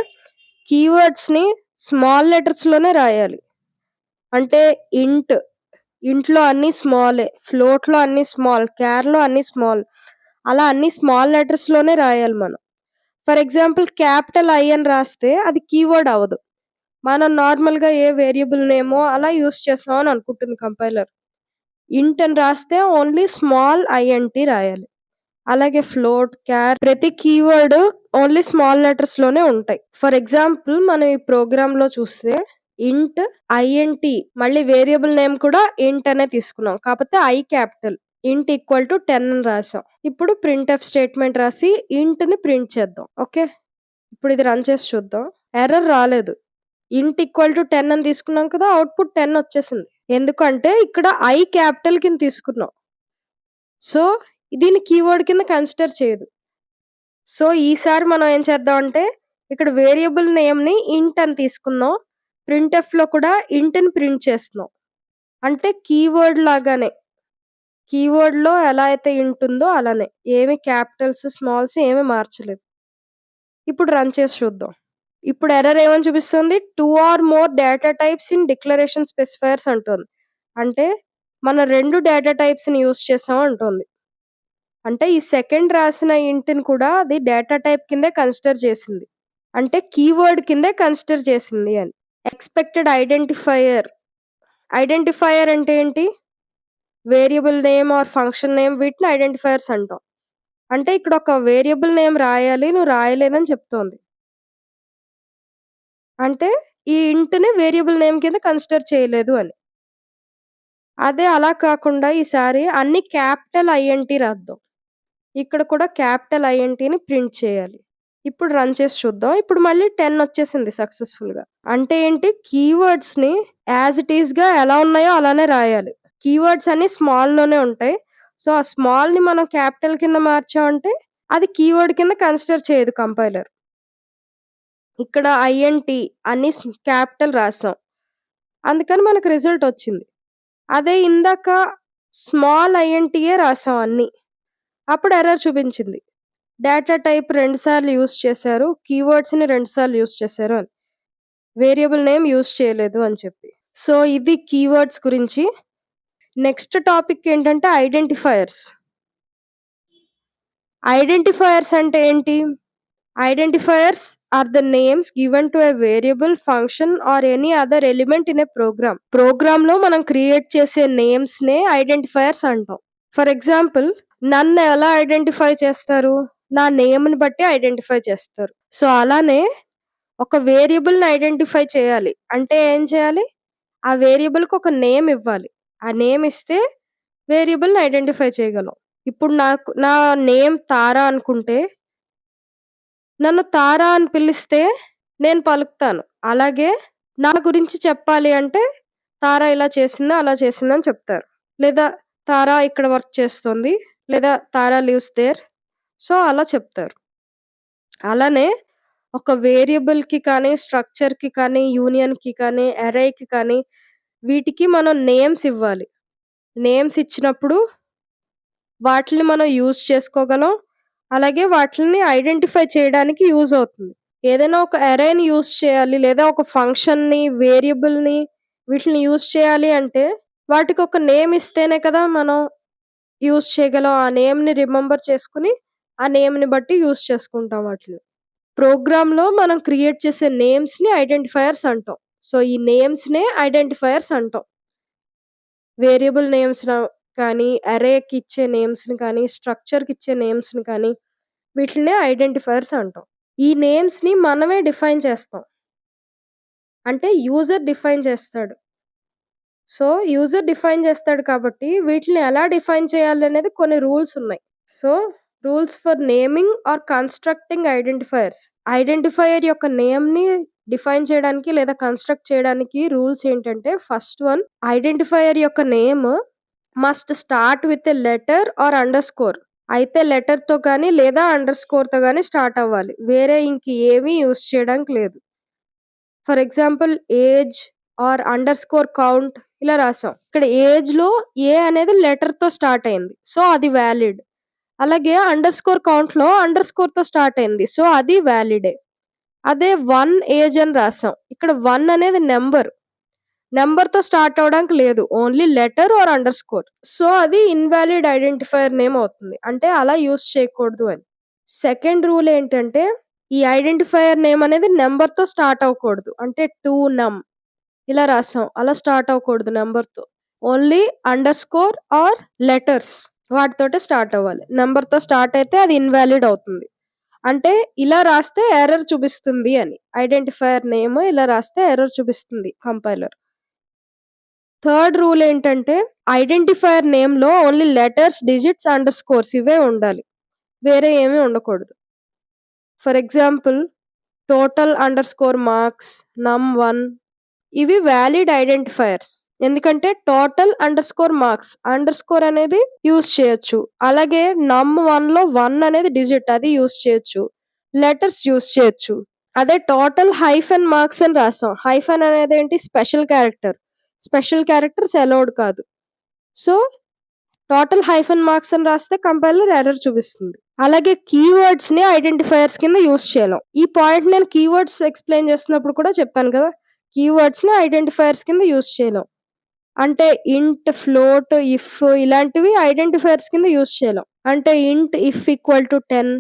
కీవర్డ్స్‌ని స్మాల్ లెటర్స్‌లోనే రాయాలి. అంటే ఇంట్‌లో అన్నీ స్మాలే, ఫ్లోట్‌లో అన్నీ స్మాల్, క్యార్‌లో అన్నీ స్మాల్. అలా అన్నీ స్మాల్ లెటర్స్‌లోనే రాయాలి మనం. ఫర్ ఎగ్జాంపుల్ క్యాపిటల్ ఐ అని రాస్తే అది కీవర్డ్ అవ్వదు. మనం నార్మల్‌గా ఏ వేరియబుల్ నేమో అలా యూజ్ చేస్తాం అని అనుకుంటుంది కంపైలర్. ఇంట్ అని రాస్తే ఓన్లీ స్మాల్ ఐఎన్‌టి రాయాలి. అలాగే ఫ్లోట్, క్యార్ ప్రతి కీవర్డ్ ఓన్లీ స్మాల్ లెటర్స్‌లోనే ఉంటాయి. ఫర్ ఎగ్జాంపుల్ మనం ఈ ప్రోగ్రామ్‌లో చూస్తే ఇంట్ ఐఎన్‌టి మళ్ళీ వేరియబుల్ నేమ్ కూడా ఇంట్ అనే తీసుకున్నాం. కాకపోతే ఐ క్యాపిటల్. ఇంట్ ఈక్వల్ టు 10 అని రాసాం. ఇప్పుడు ప్రింట్ఎఫ్ స్టేట్మెంట్ రాసి ఇంట్‌ని ప్రింట్ చేద్దాం. ఓకే. ఇప్పుడు ఇది రన్ చేసి చూద్దాం. ఎర్రర్ రాలేదు. ఇంట్ ఈక్వల్ టు 10 అని తీసుకున్నాం కదా! అవుట్‌పుట్ 10 వచ్చేసింది. ఎందుకంటే ఇక్కడ ఐ క్యాపిటల్ కింద తీసుకున్నాం. సో, దీన్ని కీవర్డ్ కింద కన్సిడర్ చేయదు. సో, ఈసారి మనం ఏం చేద్దాం అంటే ఇక్కడ వేరియబుల్ నేమ్‌ని ఇంట్ అని తీసుకుందాం. ప్రింట్ఎఫ్‌లో కూడా ఇంట్‌ని ప్రింట్ చేస్తున్నాం. అంటే కీవర్డ్ లాగానే. కీవర్డ్‌లో ఎలా అయితే ఇంట్ ఉందో అలానే. ఏమి క్యాపిటల్స్, స్మాల్స్ ఏమి మార్చలేదు. ఇప్పుడు రన్ చేసి చూద్దాం. ఇప్పుడు ఎర్రర్ ఏమని చూపిస్తుంది? 2 or more data types in declaration specifiers అంటోంది. అంటే మనం 2 డేటా టైప్స్‌ని యూజ్ చేసాం అంటోంది. అంటే ఈ సెకండ్ రాసిన ఇంట్‌ని కూడా అది డేటా టైప్ కిందే కన్సిడర్ చేసింది. అంటే కీవర్డ్ కిందే కన్సిడర్ చేసింది అని. Expected identifier. ఐడెంటిఫైయర్ అంటే ఏంటి? Variable name or function name వీటిని ఐడెంటిఫైయర్స్ అంటాం. అంటే ఇక్కడ ఒక వేరియబుల్ నేమ్ రాయాలి. నువ్వు రాయలేదని చెప్తోంది. అంటే ఈ ఇంట్‌ని వేరియబుల్ నేమ్ కింద కన్సిడర్ చేయలేదు అని. అదే అలా కాకుండా ఈసారి అన్ని క్యాపిటల్ ఐఎన్‌టి రాద్దాం. ఇక్కడ కూడా క్యాపిటల్ ఐఎన్‌టిని ప్రింట్ చేయాలి. ఇప్పుడు రన్ చేసి చూద్దాం. ఇప్పుడు మళ్ళీ 10 వచ్చేసింది సక్సెస్‌ఫుల్‌గా. అంటే ఏంటి? కీవర్డ్స్‌ని యాజ్ ఇట్ ఈస్‌గా ఎలా ఉన్నాయో అలానే రాయాలి. కీవర్డ్స్ అన్నీ స్మాల్‌లోనే ఉంటాయి. సో, ఆ స్మాల్‌ని మనం క్యాపిటల్ కింద మార్చామంటే అది కీవర్డ్ కింద కన్సిడర్ చేయదు కంపైలర్. ఇక్కడ ఐఎన్‌టి అన్నీ క్యాపిటల్ రాసాం. అందుకని మనకు రిజల్ట్ వచ్చింది. అదే ఇందాక స్మాల్ ఐఎన్‌టియే రాసాం అన్నీ. అప్పుడు ఎర్రర్ చూపించింది. డేటా టైప్ 2 సార్లు యూజ్ చేశారు. కీవర్డ్స్‌ని 2 సార్లు యూజ్ చేశారు అని. వేరియబుల్ నేమ్ యూజ్ చేయలేదు అని చెప్పి. సో, ఇది కీవర్డ్స్ గురించి. నెక్స్ట్ టాపిక్ ఏంటంటే ఐడెంటిఫైయర్స్. ఐడెంటిఫైయర్స్ అంటే ఏంటి? Identifiers are the names given to a variable, function or any other element in a program. ప్రోగ్రామ్‌లో మనం క్రియేట్ చేసే నేమ్స్‌నే ఐడెంటిఫైయర్స్ అంటాం. ఫర్ ఎగ్జాంపుల్ నన్ను ఎలా ఐడెంటిఫై చేస్తారు? నా నేమ్‌ని బట్టి ఐడెంటిఫై చేస్తారు. సో, అలానే ఒక వేరియబుల్‌ని ఐడెంటిఫై చేయాలి. అంటే ఏం చేయాలి? ఆ వేరియబుల్‌కి ఒక నేమ్ ఇవ్వాలి. ఆ నేమ్ ఇస్తే వేరియబుల్‌ని ఐడెంటిఫై చేయగలం. ఇప్పుడు నా నేమ్ తార అనుకుంటే, నన్ను తార అని పిలిస్తే నేను పలుకుతాను. అలాగే నా గురించి చెప్పాలి అంటే, తార ఇలా చేసిందా, అలా చేసిందని చెప్తారు. లేదా తార ఇక్కడ వర్క్ చేస్తుంది. లేదా తార లివ్స్ దేర్. సో, అలా చెప్తారు. అలానే ఒక వేరియబుల్‌కి కానీ, స్ట్రక్చర్‌కి కానీ, యూనియన్‌కి కానీ, అరేకి కానీ వీటికి మనం నేమ్స్ ఇవ్వాలి. నేమ్స్ ఇచ్చినప్పుడు వాటిని మనం యూజ్ చేసుకోగలం. అలాగే వాటిల్ని ఐడెంటిఫై చేయడానికి యూజ్ అవుతుంది. ఏదైనా ఒక అరేని యూజ్ చేయాలి లేదా ఒక ఫంక్షన్‌ని, వేరియబుల్‌ని వీటిని యూజ్ చేయాలి అంటే వాటికొక నేమ్ ఇస్తేనే కదా మనం యూజ్ చేయగలం. ఆ నేమ్‌ని రిమెంబర్ చేసుకొని, ఆ నేమ్‌ని బట్టి యూజ్ చేసుకుంటాం వాటిని. ప్రోగ్రామ్‌లో మనం క్రియేట్ చేసే నేమ్స్‌ని ఐడెంటిఫైయర్స్ అంటాం. సో, ఈ నేమ్స్‌నే ఐడెంటిఫైయర్స్ అంటాం. వేరియబుల్ కానీ, అరేకిచ్చే నేమ్స్‌ని కానీ, స్ట్రక్చర్‌కిచ్చే నేమ్స్‌ని కానీ వీటిలినే ఐడెంటిఫైయర్స్ అంటాం. ఈ నేమ్స్‌ని మనమే డిఫైన్ చేస్తాం. అంటే యూజర్ డిఫైన్ చేస్తాడు. సో, యూజర్ డిఫైన్ చేస్తాడు కాబట్టి వీటిని ఎలా డిఫైన్ చేయాలనేది కొన్ని రూల్స్ ఉన్నాయి. So, rules for naming or constructing identifiers. Identifier యొక్క నేమ్‌ని డిఫైన్ చేయడానికి లేదా కన్‌స్ట్రక్ట్ చేయడానికి రూల్స్ ఏంటంటే ఫస్ట్ వన్ ఐడెంటిఫైయర్ యొక్క name must start with a letter or underscore. అయితే లెటర్‌తో కానీ లేదా అండర్‌స్కోర్‌తో గాని స్టార్ట్ అవ్వాలి. వేరే ఇంక ఏమీ యూజ్ చేయడానికి లేదు. For example age or underscore count ఇలా రాసాం. ఇక్కడ ఏజ్‌లో ఏ అనేది లెటర్‌తో స్టార్ట్ అయింది. సో, అది వాలిడ్. అలాగే అండర్‌స్కోర్ కౌంట్‌లో అండర్‌స్కోర్‌తో స్టార్ట్ అయింది. సో, అది వాలిడే. అదే 1 ఏజ్ అని రాసాం. ఇక్కడ 1 అనేది నంబర్. నంబర్‌తో స్టార్ట్ అవ్వడానికి లేదు. Only letter or underscore. So, అది ఇన్‌వాలిడ్ ఐడెంటిఫైయర్ నేమ్ అవుతుంది. అంటే అలా యూజ్ చేయకూడదు అని. సెకండ్ రూల్ ఏంటంటే, ఈ ఐడెంటిఫైయర్ నేమ్ అనేది నంబర్‌తో స్టార్ట్ అవ్వకూడదు. అంటే టు నమ్ ఇలా రాసాం. అలా స్టార్ట్ అవ్వకూడదు నంబర్‌తో. ఓన్లీ అండర్‌స్కోర్ ఆర్ లెటర్స్ వాటితోటే స్టార్ట్ అవ్వాలి. నంబర్‌తో స్టార్ట్ అయితే అది ఇన్‌వాలిడ్ అవుతుంది. అంటే ఇలా రాస్తే ఎర్రర్ చూపిస్తుంది అని. ఐడెంటిఫైయర్ నేమ్ ఇలా రాస్తే ఎర్రర్ చూపిస్తుంది కంపైలర్. థర్డ్ రూల్ ఏంటంటే, ఐడెంటిఫైయర్ నేమ్‌లో ఓన్లీ లెటర్స్, డిజిట్స్, అండర్‌స్కోర్స్ ఇవే ఉండాలి. వేరే ఏమి ఉండకూడదు. For example total underscore marks, నమ్1 ఇవి వాలిడ్ ఐడెంటిఫైయర్స్. ఎందుకంటే టోటల్ అండర్‌స్కోర్ మార్క్స్, అండర్‌స్కోర్ అనేది యూజ్ చేయొచ్చు. అలాగే నమ్1లో 1 అనేది డిజిట్ అది యూజ్ చేయొచ్చు. లెటర్స్ యూజ్ చేయొచ్చు. అదే టోటల్ హైఫన్ మార్క్స్ అని రాసాం. హైఫన్ అనేదేంటి special character. Special characters allowed కాదు. సో, టోటల్ హైఫన్ మార్క్స్ అని రాస్తే కంపైలర్ ఎర్రర్ చూపిస్తుంది. అలాగే కీవర్డ్స్‌ని ఐడెంటిఫైయర్స్ కింద యూజ్ చేయలేం. ఈ పాయింట్ నేను కీవర్డ్స్ ఎక్స్‌ప్లెయిన్ చేస్తున్నప్పుడు కూడా చెప్పాను కదా! కీవర్డ్స్‌ని ఐడెంటిఫైయర్స్ కింద యూజ్ చేయలేం. అంటే ఇంట్, ఫ్లోట్, ఇఫ్ ఇలాంటివి ఐడెంటిఫైయర్స్ కింద యూజ్ చేయలేం. అంటే ఇంట్ ఇఫ్ ఈక్వల్ టు 10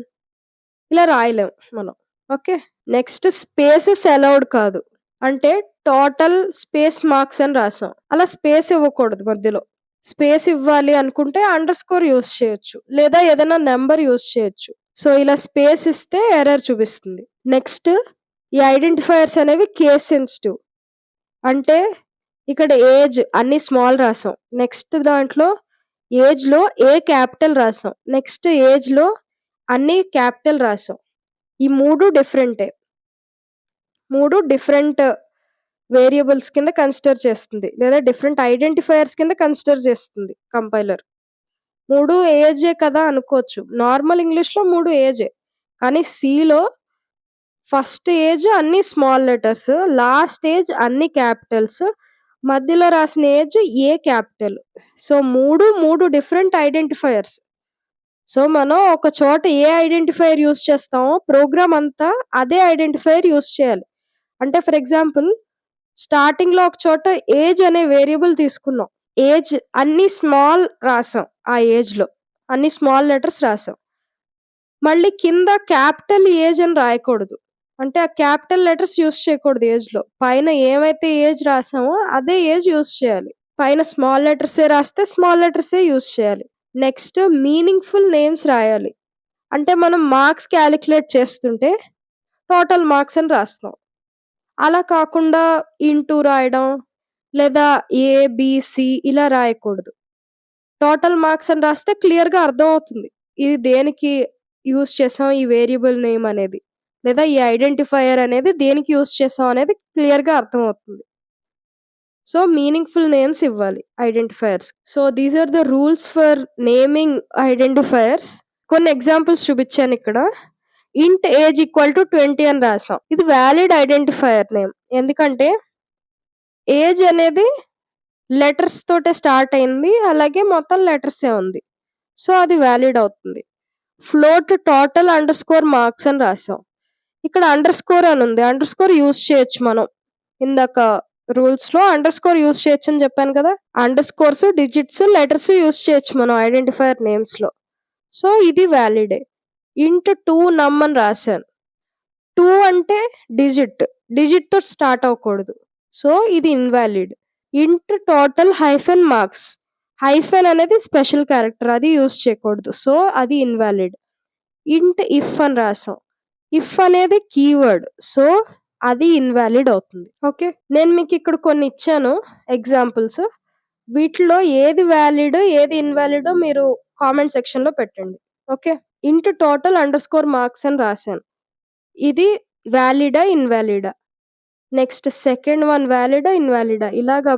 ఇలా రాయలేం మనం. ఓకే. నెక్స్ట్ స్పేసెస్ అలౌడ్ కాదు. అంటే టోటల్ స్పేస్ మార్క్స్ అని రాసాం. అలా స్పేస్ ఇవ్వకూడదు మధ్యలో. స్పేస్ ఇవ్వాలి అనుకుంటే అండర్‌స్కోర్ యూజ్ చేయొచ్చు. లేదా ఏదైనా నంబర్ యూజ్ చేయొచ్చు. సో, ఇలా స్పేస్ ఇస్తే ఎర్రర్ చూపిస్తుంది. నెక్స్ట్ ఈ ఐడెంటిఫైయర్స్ అనేవి కేస్ సెన్సిటివ్. అంటే ఇక్కడ ఏజ్ అన్ని స్మాల్ రాసాం. నెక్స్ట్ దాంట్లో ఏజ్‌లో ఏ క్యాపిటల్ రాసాం. నెక్స్ట్ ఏజ్‌లో అన్ని క్యాపిటల్ రాసాం. ఈ 3 డిఫరెంటే. 3 డిఫరెంట్ వేరియబుల్స్ కింద కన్సిడర్ చేస్తుంది. లేదా డిఫరెంట్ ఐడెంటిఫైయర్స్ కింద కన్సిడర్ చేస్తుంది కంపైలర్. 3 ఏజే కదా అనుకోవచ్చు. నార్మల్ ఇంగ్లీష్‌లో 3 ఏజే. కానీ సిలో ఫస్ట్ ఏజ్ అన్ని స్మాల్ లెటర్స్, లాస్ట్ ఏజ్ అన్ని క్యాపిటల్స్, మధ్యలో రాసిన age A capital. So, 3 different identifiers. So, మనం ఒక చోట ఏ ఐడెంటిఫైయర్ యూజ్ చేస్తామో ప్రోగ్రామ్ అంతా అదే ఐడెంటిఫైయర్ యూజ్ చేయాలి. అంటే ఫర్ ఎగ్జాంపుల్ స్టార్టింగ్‌లో ఒక చోట ఏజ్ అనే వేరియబుల్ తీసుకున్నాం. ఏజ్ అన్ని స్మాల్ రాసాం ఆ ఏజ్‌లో. అన్ని స్మాల్ లెటర్స్ రాసాం. మళ్ళీ కింద క్యాపిటల్ ఏజ్ అని రాయకూడదు. అంటే ఆ క్యాపిటల్ లెటర్స్ యూజ్ చేయకూడదు ఏజ్‌లో. పైన ఏమైతే ఏజ్ రాసామో అదే ఏజ్ యూజ్ చేయాలి. పైన స్మాల్ లెటర్సే రాస్తే స్మాల్ లెటర్సే యూజ్ చేయాలి. నెక్స్ట్ మీనింగ్‌ఫుల్ నేమ్స్ రాయాలి. అంటే మనం మార్క్స్ కాలిక్యులేట్ చేస్తుంటే టోటల్ మార్క్స్ అని రాస్తాం. అలా కాకుండా ఇంటూ రాయడం లేదా ఏ, బి, సి ఇలా రాయకూడదు. టోటల్ మార్క్స్ అని రాస్తే క్లియర్‌గా అర్థమవుతుంది. ఇది దేనికి యూజ్ చేసాం ఈ వేరియబుల్ నేమ్ అనేది. లేదా ఈ ఐడెంటిఫైయర్ అనేది దేనికి యూజ్ చేసాం అనేది క్లియర్‌గా అర్థమవుతుంది. సో, మీనింగ్‌ఫుల్ నేమ్స్ ఇవ్వాలి identifiers. So, these are the rules for naming identifiers. కొన్ని ఎగ్జాంపుల్స్ చూపిచ్చానిక్కడ. ఇంట్ ఏజ్ ఈక్వల్ టు 20 అని రాసాం. ఇది వాలిడ్ ఐడెంటిఫైయర్ నేమ్. ఎందుకంటే ఏజ్ అనేది లెటర్స్ తోటే స్టార్ట్ అయింది. అలాగే మొత్తం లెటర్సే ఉంది. సో, అది వాలిడ్ అవుతుంది. ఫ్లోట్ టోటల్ అండర్‌స్కోర్ మార్క్స్ అని రాసాం. ఇక్కడ అండర్‌స్కోర్ అని ఉంది. అండర్‌స్కోర్ యూజ్ చేయొచ్చు మనం. ఇందాక రూల్స్‌లో అండర్‌స్కోర్ యూజ్ చేయొచ్చని చెప్పాను కదా! అండర్‌స్కోర్స్, డిజిట్స్, లెటర్స్ యూజ్ చేయొచ్చు మనం ఐడెంటిఫైయర్ నేమ్స్‌లో. సో, ఇది వాలిడే. ఇంట్ 2 నమ్ అని రాసాను. 2 అంటే డిజిట్. డిజిట్‌తో స్టార్ట్ అవ్వకూడదు. సో, ఇది ఇన్‌వాలిడ్. ఇంట్ టోటల్ హైఫన్ మార్క్స్. హైఫన్ అనేది స్పెషల్ క్యారెక్టర్. అది యూజ్ చేయకూడదు. సో, అది ఇన్‌వాలిడ్. ఇంట్ ఇఫ్ అని రాసాం. ఇఫ్ అనేది కీవర్డ్. సో, అది ఇన్‌వాలిడ్ అవుతుంది. ఓకే. నేను మీకిక్కడ కొన్ని ఇచ్చాను ఎగ్జాంపుల్స్. వీటిలో ఏది వాలిడ్, ఏది ఇన్‌వాలిడో మీరు కామెంట్ సెక్షన్‌లో పెట్టండి. ఓకే. ఇంట్ టోటల్ అండర్‌స్కోర్ మార్క్స్ అని రాసాను. ఇది వాలిడా? ఇన్‌వాలిడా? నెక్స్ట్ సెకండ్ వన్ వాలిడా? ఇన్‌వాలిడా? ఇలాగా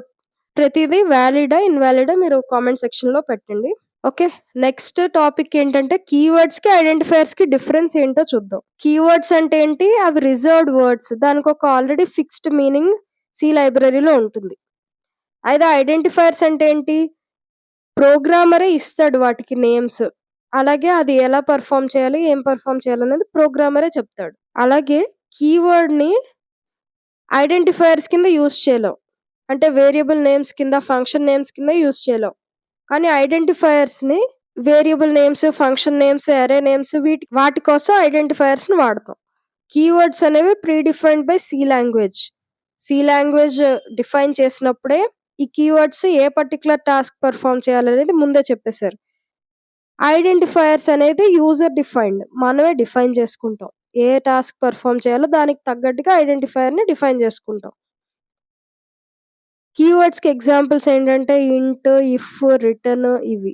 ప్రతిదీ వాలిడా? ఇన్‌వాలిడా? మీరు కామెంట్ సెక్షన్‌లో పెట్టండి. ఓకే. నెక్స్ట్ టాపిక్ ఏంటంటే కీవర్డ్స్‌కి, ఐడెంటిఫైయర్స్‌కి డిఫరెన్స్ ఏంటో చూద్దాం. కీవర్డ్స్ అంటే ఏంటి? అవి రిజర్వ్డ్ వర్డ్స్. దానికొక ఆల్రెడీ ఫిక్స్డ్ మీనింగ్ సి లైబ్రరీలో ఉంటుంది. అయితే ఐడెంటిఫైయర్స్ అంటే ఏంటి? ప్రోగ్రామరే ఇస్తాడు వాటికి నేమ్స్. అలాగే అది ఎలా పెర్ఫార్మ్ చేయాలి, ఏం పెర్ఫార్మ్ చేయాలనేది ప్రోగ్రామరే చెప్తాడు. అలాగే కీవర్డ్‌ని ఐడెంటిఫైయర్స్ కింద యూజ్ చేయలేం. అంటే వేరియబుల్ నేమ్స్ కింద, ఫంక్షన్ నేమ్స్ కింద యూజ్ చేయలేం. కానీ ఐడెంటిఫైయర్స్‌ని variable names, function names, array names వాటి కోసం ఐడెంటిఫైయర్స్‌ని వాడతాం. కీవర్డ్స్ అనేవి predefined by C language. C language define చేసినప్పుడే ఈ కీవర్డ్స్ ఏ పర్టిక్యులర్ టాస్క్ పెర్ఫార్మ్ చేయాలనేది ముందే చెప్పేసారు. ఐడెంటిఫైయర్స్ అనేది యూజర్ డిఫైన్డ్. మనమే డిఫైన్ చేసుకుంటాం. ఏ టాస్క్ పెర్ఫార్మ్ చేయాలో దానికి తగ్గట్టుగా ఐడెంటిఫైయర్‌ని డిఫైన్ చేసుకుంటాం. కీవర్డ్స్‌కి ఎగ్జాంపుల్స్ ఏంటంటే ఇంట్, ఇఫ్, రిటర్న్ ఇవి.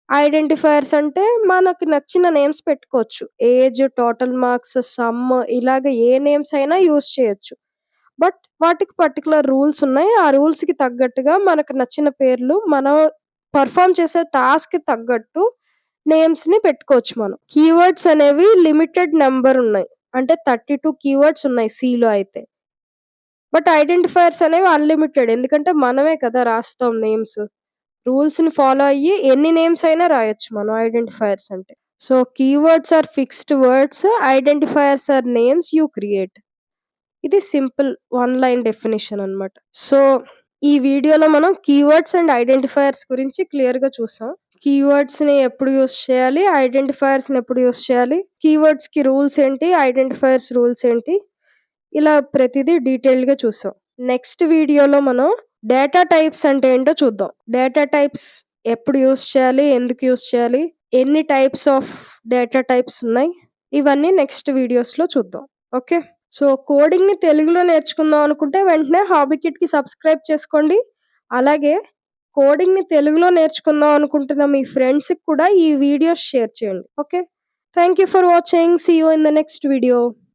ఐడెంటిఫైయర్స్ అంటే మనకి నచ్చిన నేమ్స్ పెట్టుకోవచ్చు. ఏజ్, టోటల్ మార్క్స్, సమ్ ఇలాగ ఏ నేమ్స్ అయినా యూజ్ చేయొచ్చు. బట్ వాటికి పర్టిక్యులర్ రూల్స్ ఉన్నాయి. ఆ రూల్స్‌కి తగ్గట్టుగా మనకు నచ్చిన పేర్లు మనం పెర్ఫార్మ్ చేసే టాస్క్‌కి తగ్గట్టు నేమ్స్‌ని పెట్టుకోవచ్చు మనం. కీవర్డ్స్ అనేవి లిమిటెడ్ నంబర్ ఉన్నాయి. అంటే 32 కీవర్డ్స్ ఉన్నాయి సిలో అయితే. బట్ ఐడెంటిఫైయర్స్ అనేవి అన్‌లిమిటెడ్. ఎందుకంటే మనమే కదా రాస్తాం నేమ్స్. రూల్స్‌ని ఫాలో అయ్యి ఎన్ని నేమ్స్ అయినా రాయొచ్చు మనం ఐడెంటిఫైయర్స్ అంటే. So, keywords are fixed words, identifiers are names you create. ఇది సింపుల్ వన్ లైన్ డెఫినిషన్ అన్నమాట. సో, ఈ వీడియోలో మనం కీవర్డ్స్ అండ్ ఐడెంటిఫైయర్స్ గురించి క్లియర్‌గా చూసాం. కీవర్డ్స్‌ని ఎప్పుడు యూజ్ చేయాలి? ఐడెంటిఫైయర్స్‌ని ఎప్పుడు యూజ్ చేయాలి? కీవర్డ్స్‌కి రూల్స్ ఏంటి? ఐడెంటిఫైయర్స్ రూల్స్ ఏంటి? ఇలా ప్రతిదీ డీటెయిల్డ్‌గా చూసాం. నెక్స్ట్ వీడియోలో మనం డేటా టైప్స్ అంటే ఏంటో చూద్దాం. డేటా టైప్స్ ఎప్పుడు యూజ్ చేయాలి? ఎందుకు యూజ్ చేయాలి? ఎన్ని టైప్స్ ఆఫ్ డేటా టైప్స్ ఉన్నాయి? ఇవన్నీ నెక్స్ట్ వీడియోస్‌లో చూద్దాం. ఓకే. సో, కోడింగ్‌ని తెలుగులో నేర్చుకుందాం అనుకుంటే వెంటనే హాబీ కిడ్‌కి సబ్స్క్రైబ్ చేసుకోండి. అలాగే కోడింగ్‌ని తెలుగులో నేర్చుకుందాం అనుకుంటున్న మీ ఫ్రెండ్స్‌కి కూడా ఈ వీడియోస్ షేర్ చేయండి. Okay. Thank you for watching. See you in the next video.